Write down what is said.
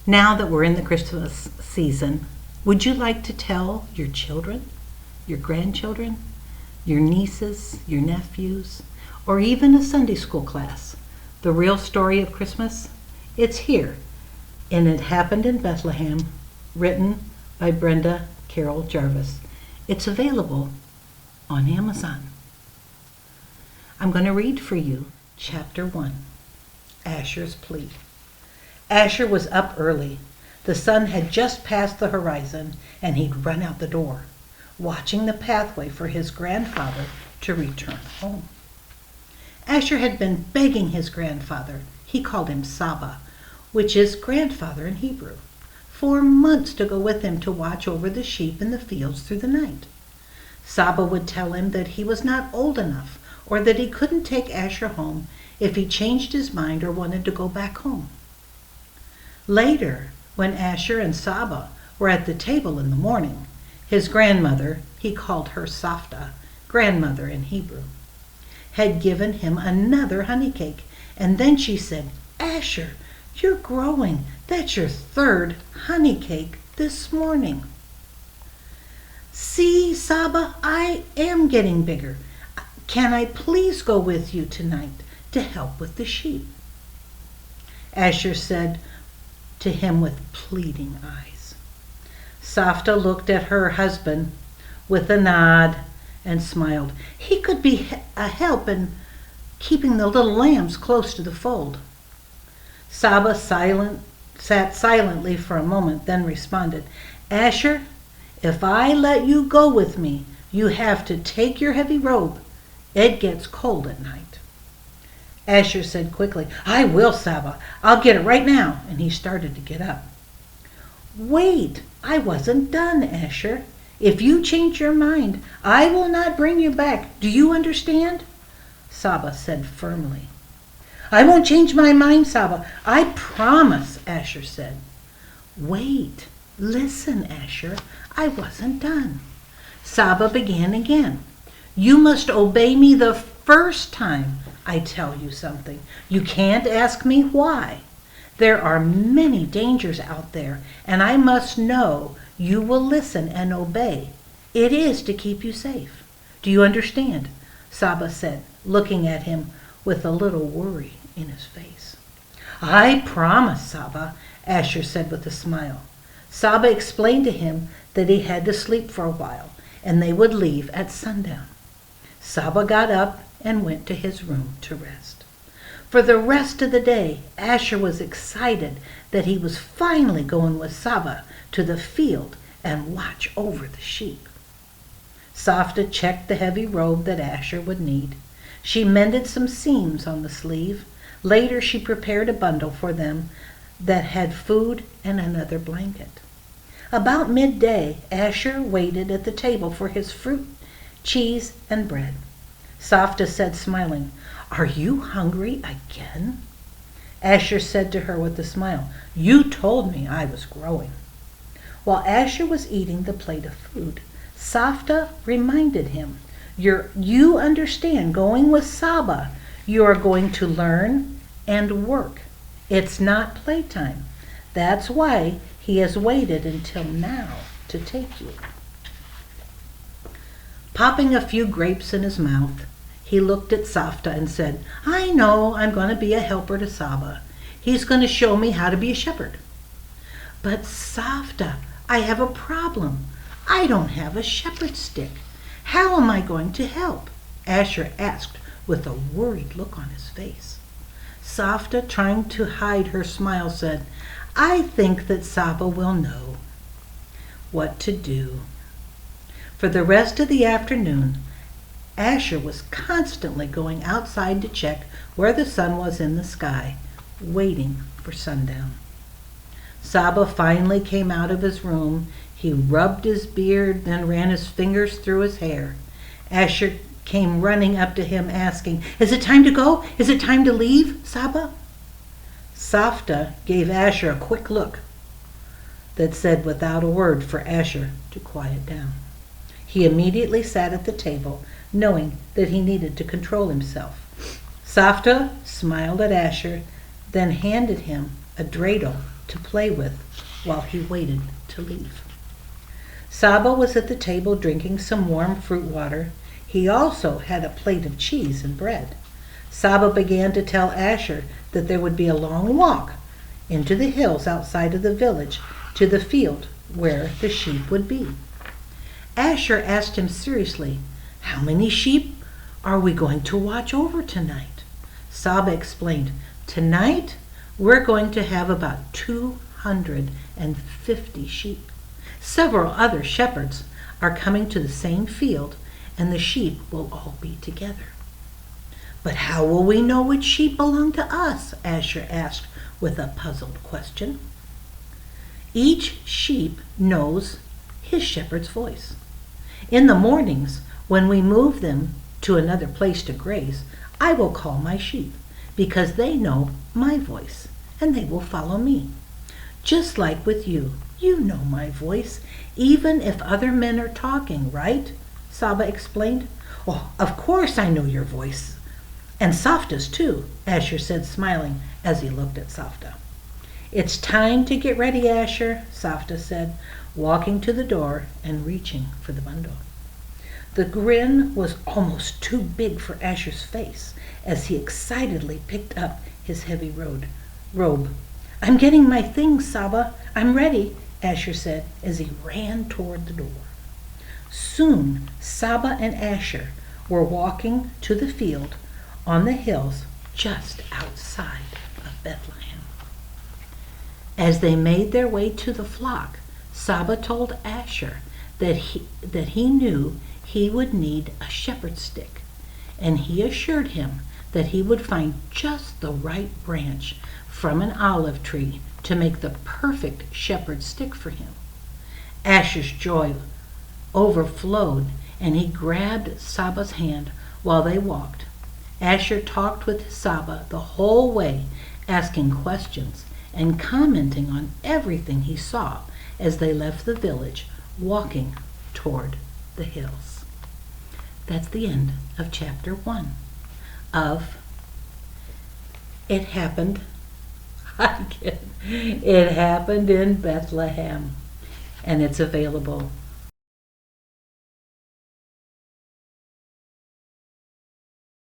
Now that we're in the Christmas season, would you like to tell your children, your grandchildren, your nieces, your nephews, or even a Sunday school class the real story of Christmas? It's here, and It Happened in Bethlehem, written by Brenda, Carroll, Jarvis. It's available on Amazon. I'm going to read for you Chapter 1, Asher's Plea. Asher was up early. The sun had just passed the horizon, and he'd run out the door, watching the pathway for his grandfather to return home. Asher had been begging his grandfather, he called him Saba, which is grandfather in Hebrew, for months to go with him to watch over the sheep in the fields through the night. Saba would tell him that he was not old enough, or that he couldn't take Asher home if he changed his mind or wanted to go back home. Later, when Asher and Saba were at the table in the morning, his grandmother, he called her Safta, grandmother in Hebrew, had given him another honey cake, and then she said, "Asher, you're growing. That's your third honey cake this morning." "See, Saba, I am getting bigger. Can I please go with you tonight to help with the sheep?" Asher said to him with pleading eyes. Safta looked at her husband with a nod and smiled. He could be a help in keeping the little lambs close to the fold. Saba sat silently for a moment, then responded, "Asher, if I let you go with me, you have to take your heavy robe. It gets cold at night." Asher said quickly, "I will, Saba. I'll get it right now." And he started to get up. "Wait, I wasn't done, Asher. If you change your mind, I will not bring you back. Do you understand?" Saba said firmly. "I won't change my mind, Saba. I promise," Asher said. "Wait, listen, Asher. I wasn't done." Saba began again. "You must obey me the first time I tell you something. You can't ask me why. There are many dangers out there, and I must know you will listen and obey. It is to keep you safe. Do you understand?" Saba said, looking at him with a little worry in his face. "I promise, Saba," Asher said with a smile. Saba explained to him that he had to sleep for a while, and they would leave at sundown. Saba got up and went to his room to rest. For the rest of the day, Asher was excited that he was finally going with Saba to the field and watch over the sheep. Safta checked the heavy robe that Asher would need. She mended some seams on the sleeve. Later, she prepared a bundle for them that had food and another blanket. About midday, Asher waited at the table for his fruit, cheese, and bread. Safta said, smiling, "Are you hungry again?" Asher said to her with a smile, "You told me I was growing." While Asher was eating the plate of food, Safta reminded him, You understand, going with Saba, you are going to learn and work. It's not playtime. That's why he has waited until now to take you." Popping a few grapes in his mouth, he looked at Safta and said, "I know I'm going to be a helper to Saba. He's going to show me how to be a shepherd." "But Safta, I have a problem. I don't have a shepherd's stick. How am I going to help?" Asher asked with a worried look on his face. Safta, trying to hide her smile, said, "I think that Saba will know what to do." For the rest of the afternoon, Asher was constantly going outside to check where the sun was in the sky, waiting for sundown. Saba finally came out of his room. He rubbed his beard, then ran his fingers through his hair. Asher came running up to him asking, "Is it time to go? Is it time to leave, Saba?" Safta gave Asher a quick look that said without a word for Asher to quiet down. He immediately sat at the table, knowing that he needed to control himself. Safta smiled at Asher, then handed him a dreidel to play with while he waited to leave. Saba was at the table drinking some warm fruit water. He also had a plate of cheese and bread. Saba began to tell Asher that there would be a long walk into the hills outside of the village to the field where the sheep would be. Asher asked him seriously, "How many sheep are we going to watch over tonight?" Saba explained, "Tonight we're going to have about 250 sheep. Several other shepherds are coming to the same field, and the sheep will all be together." "But how will we know which sheep belong to us?" Asher asked with a puzzled question. "Each sheep knows his shepherd's voice. In the mornings, when we move them to another place to graze, I will call my sheep, because they know my voice, and they will follow me. Just like with you, you know my voice, even if other men are talking, right?" Saba explained. "Oh, of course I know your voice, and Safta's too," Asher said, smiling as he looked at Safta. "It's time to get ready, Asher," Safta said, walking to the door and reaching for the bundle. The grin was almost too big for Asher's face as he excitedly picked up his heavy robe. "I'm getting my things, Saba. I'm ready," Asher said as he ran toward the door. Soon Saba and Asher were walking to the field on the hills just outside of Bethlehem. As they made their way to the flock, Saba told Asher that he knew he would need a shepherd's stick, and he assured him that he would find just the right branch from an olive tree to make the perfect shepherd's stick for him. Asher's joy overflowed, and he grabbed Saba's hand while they walked. Asher talked with Saba the whole way, asking questions and commenting on everything he saw as they left the village, walking toward the hills. That's the end of chapter 1 of It Happened It Happened in Bethlehem, and it's available